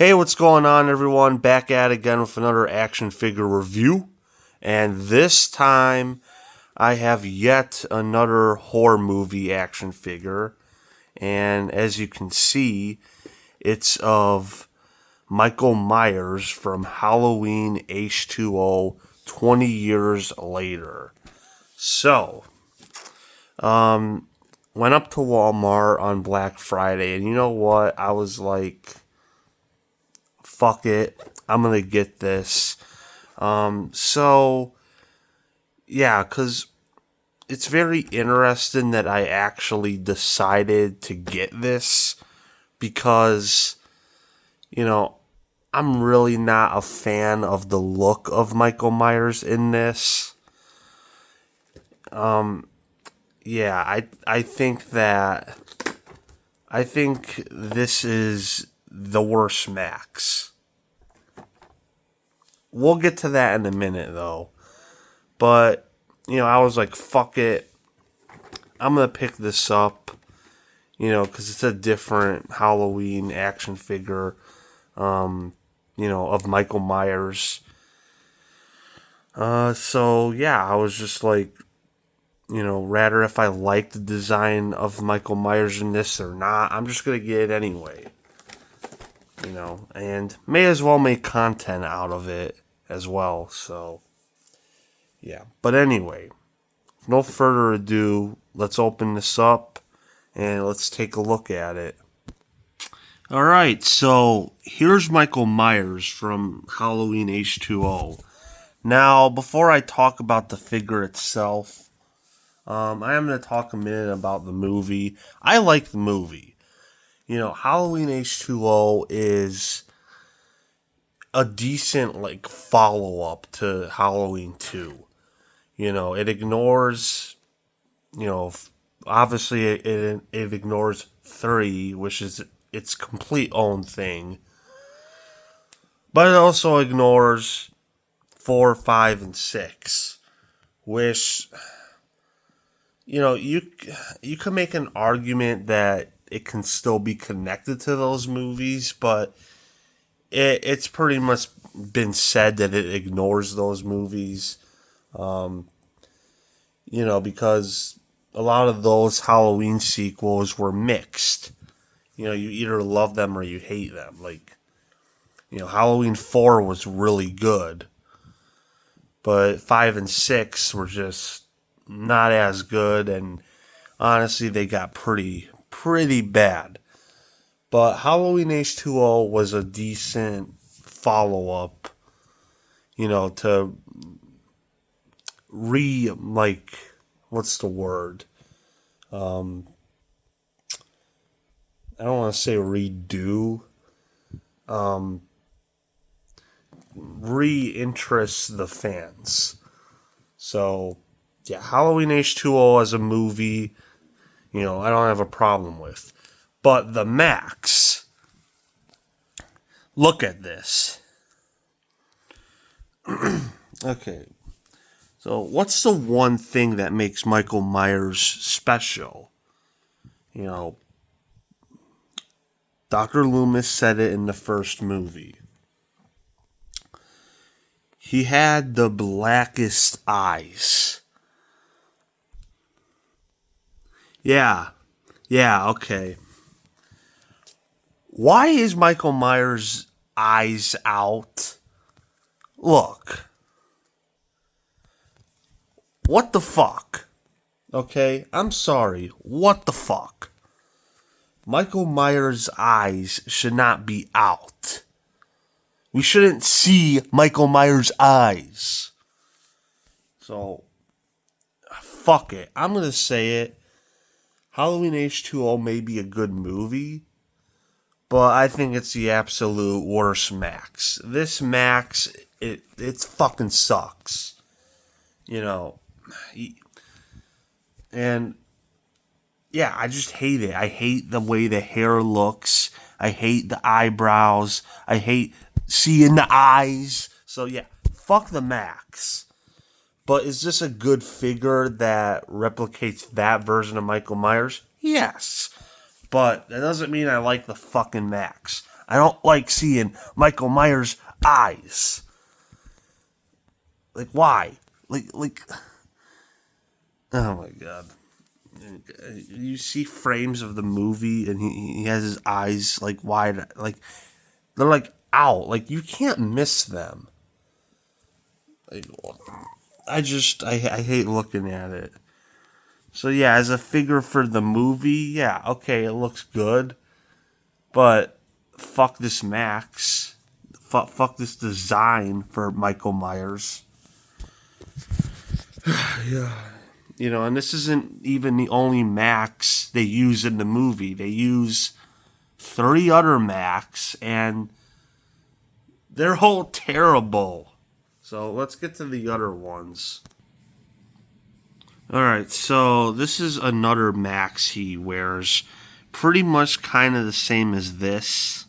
Hey, what's going on, everyone? Back at it again with another action figure review. And this time, I have yet another horror movie action figure. And as you can see, it's of Michael Myers from Halloween H20 20 years later. So, went up to Walmart on Black Friday, and you know what? I was like, fuck it, I'm gonna get this. Yeah, because it's very interesting that I actually decided to get this because, I'm really not a fan of the look of Michael Myers in this. Yeah, I think this is the worst Max. We'll get to that in a minute, though. But, I was like, fuck it. I'm going to pick this up, because it's a different Halloween action figure, of Michael Myers. Yeah, I was just like, rather if I like the design of Michael Myers in this or not, I'm just going to get it anyway. And may as well make content out of it as well, so yeah. But anyway, no further ado, let's open this up and let's take a look at it. Alright, so here's Michael Myers from Halloween H20. Now, before I talk about the figure itself, I am going to talk a minute about the movie. I like the movie. Halloween H20 is a decent, follow-up to Halloween 2. It ignores, obviously it ignores 3, which is its complete own thing. But it also ignores 4, 5, and 6, which, you could make an argument that it can still be connected to those movies, but it's pretty much been said that it ignores those movies, because a lot of those Halloween sequels were mixed. You either love them or you hate them. Halloween 4 was really good, but 5 and 6 were just not as good, and honestly, they got pretty bad. But Halloween H20 was a decent follow-up, to what's the word? I don't want to say redo. Reinterest the fans. So, yeah, Halloween H20 as a movie, I don't have a problem with. But the Max, look at this. Okay, so what's the one thing that makes Michael Myers special? Dr. Loomis said it in the first movie. He had the blackest eyes. Yeah, okay. Why is Michael Myers' eyes out? Look. What the fuck? Okay, I'm sorry. What the fuck? Michael Myers' eyes should not be out. We shouldn't see Michael Myers' eyes. So, fuck it. I'm going to say it. Halloween H20 may be a good movie, but I think it's the absolute worst Max. This Max, it fucking sucks. And yeah, I just hate it. I hate the way the hair looks. I hate the eyebrows. I hate seeing the eyes. So yeah, fuck the Max. But is this a good figure that replicates that version of Michael Myers? Yes. But that doesn't mean I like the fucking Max. I don't like seeing Michael Myers' eyes. Like, why? Like, oh my god. You see frames of the movie, and he has his eyes, like, wide, like, they're, like, out. Like, you can't miss them. Like, I hate looking at it. So, yeah, as a figure for the movie, yeah, okay, it looks good. But, fuck this Max. Fuck this design for Michael Myers. Yeah. You know, and this isn't even the only Max they use in the movie. They use 3 other Max, and they're all terrible. So let's get to the other ones. Alright, so this is another Max he wears. Pretty much kind of the same as this,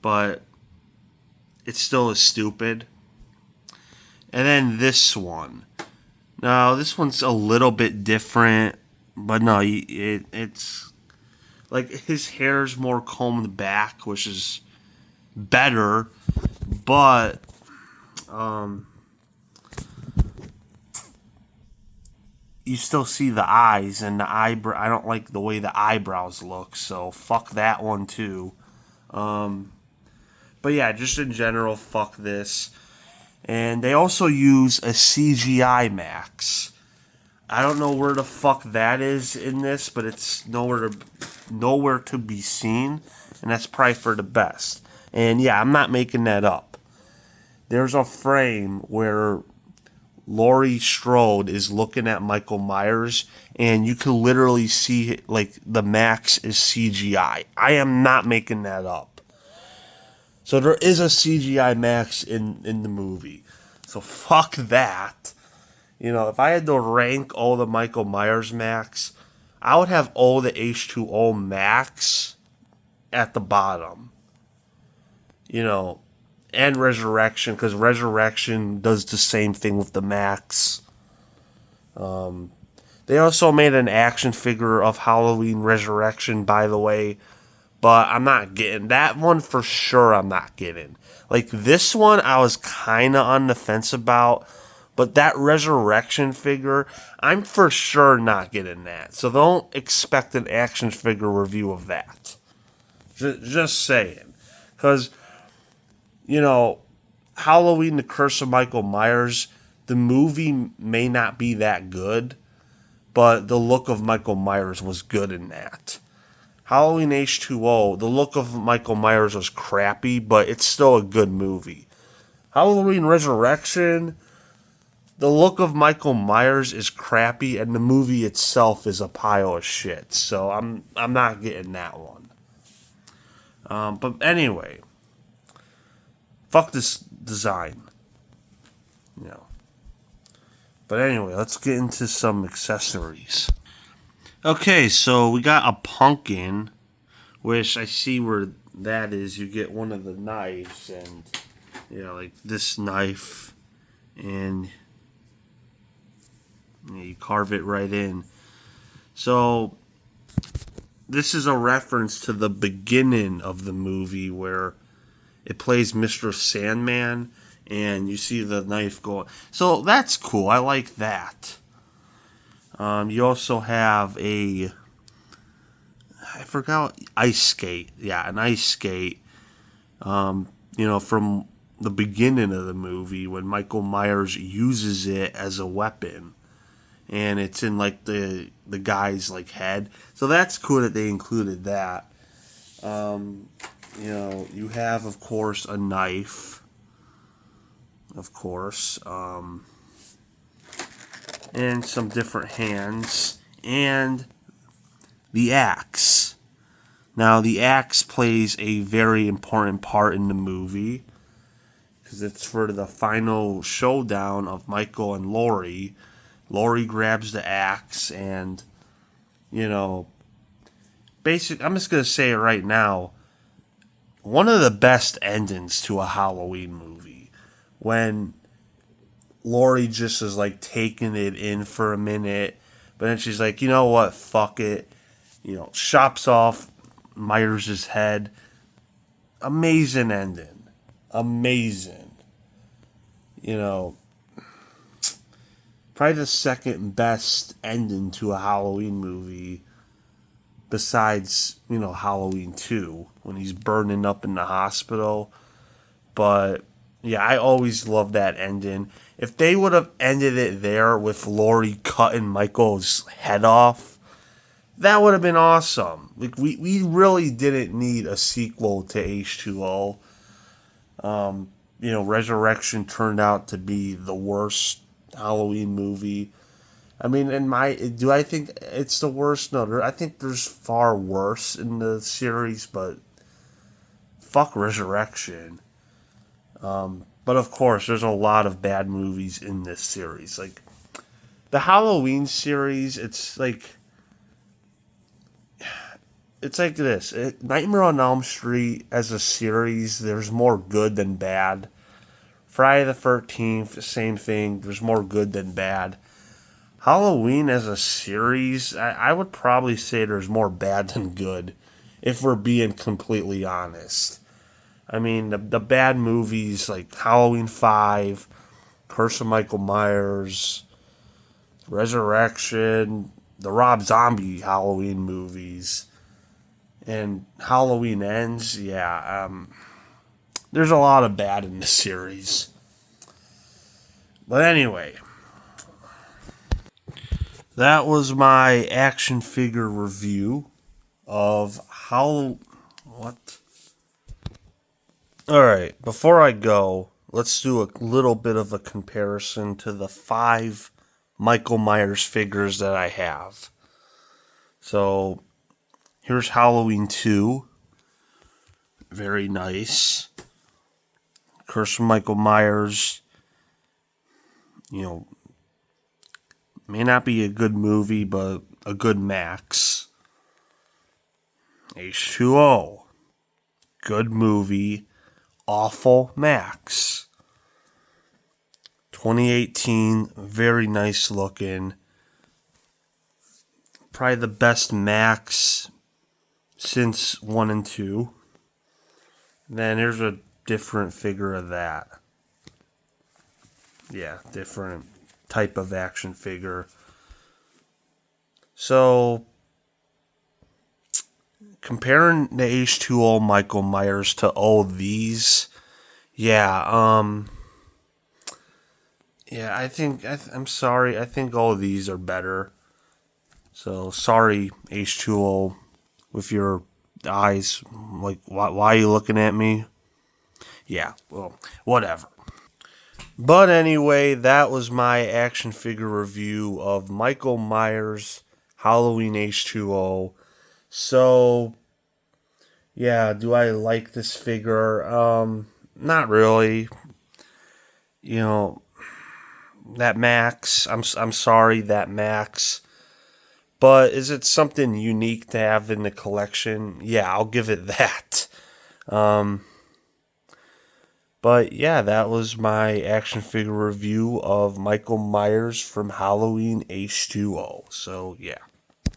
but it still is stupid. And then this one. Now, this one's a little bit different, but no, it's like his hair's more combed back, which is better, but you still see the eyes and the eyebrow. I don't like the way the eyebrows look, so fuck that one too. But yeah, just in general, fuck this. And they also use a CGI Max. I don't know where the fuck that is in this, but it's nowhere to be seen, and that's probably for the best. And yeah, I'm not making that up. There's a frame where Laurie Strode is looking at Michael Myers, and you can literally see, like, the Max is CGI. I am not making that up. So there is a CGI Max in the movie. So fuck that. You know, if I had to rank all the Michael Myers Max, I would have all the H20 Max at the bottom. You know, and Resurrection, because Resurrection does the same thing with the Max. They also made an action figure of Halloween Resurrection, by the way. But I'm not getting that one for sure. I'm not getting. Like this one, I was kind of on the fence about, but that Resurrection figure, I'm for sure not getting that. So don't expect an action figure review of that. Just saying, because you know, Halloween: The Curse of Michael Myers, the movie may not be that good, but the look of Michael Myers was good in that. Halloween H20, the look of Michael Myers was crappy, but it's still a good movie. Halloween Resurrection, the look of Michael Myers is crappy, and the movie itself is a pile of shit. So I'm not getting that one. But anyway, fuck this design. You know. But anyway, let's get into some accessories. Okay, so we got a pumpkin, which I see where that is. You get one of the knives, and you know, like this knife, and you carve it right in. So this is a reference to the beginning of the movie where it plays Mr. Sandman, and you see the knife go. So that's cool. I like that. You also have I forgot, ice skate. Yeah, an ice skate. You know, from the beginning of the movie when Michael Myers uses it as a weapon, and it's in like the guy's like head. So that's cool that they included that. You know, you have of course a knife. Of course. And some different hands, and the axe. Now, the axe plays a very important part in the movie, because it's for the final showdown of Michael and Laurie. Laurie grabs the axe, and, you know, I'm just going to say it right now, one of the best endings to a Halloween movie, when Laurie just is like taking it in for a minute, but then she's like, you know what, fuck it. You know, chops off Myers' head, amazing ending. Amazing. You know, probably the second best ending to a Halloween movie besides, Halloween 2 when he's burning up in the hospital. But yeah, I always love that ending. If they would have ended it there with Laurie cutting Michael's head off, that would have been awesome. Like we really didn't need a sequel to H2O. Resurrection turned out to be the worst Halloween movie. I mean, do I think it's the worst? No, I think there's far worse in the series, but fuck Resurrection. But of course, there's a lot of bad movies in this series. Like the Halloween series, it's like this. Nightmare on Elm Street as a series, there's more good than bad. Friday the 13th, same thing. There's more good than bad. Halloween as a series, I would probably say there's more bad than good, if we're being completely honest. I mean, the bad movies like Halloween 5, Curse of Michael Myers, Resurrection, the Rob Zombie Halloween movies, and Halloween Ends, yeah, there's a lot of bad in this series. But anyway, that was my action figure review of how. What? Alright, before I go, let's do a little bit of a comparison to the 5 Michael Myers figures that I have. So, here's Halloween 2. Very nice. Curse of Michael Myers. May not be a good movie, but a good Max. H2O. Good movie. Awful Max. 2018. Very nice looking. Probably the best Max since 1 and 2. Then here's a different figure of that. Yeah, different type of action figure. So, comparing the H2O Michael Myers to all these, yeah, I think, I'm sorry, I think all of these are better. So, sorry, H2O, with your eyes, like, why are you looking at me? Yeah, well, whatever. But anyway, that was my action figure review of Michael Myers Halloween H2O. So, yeah, do I like this figure? Not really. That Max, I'm sorry, that Max. But is it something unique to have in the collection? Yeah, I'll give it that. But yeah, that was my action figure review of Michael Myers from Halloween H2O. So yeah.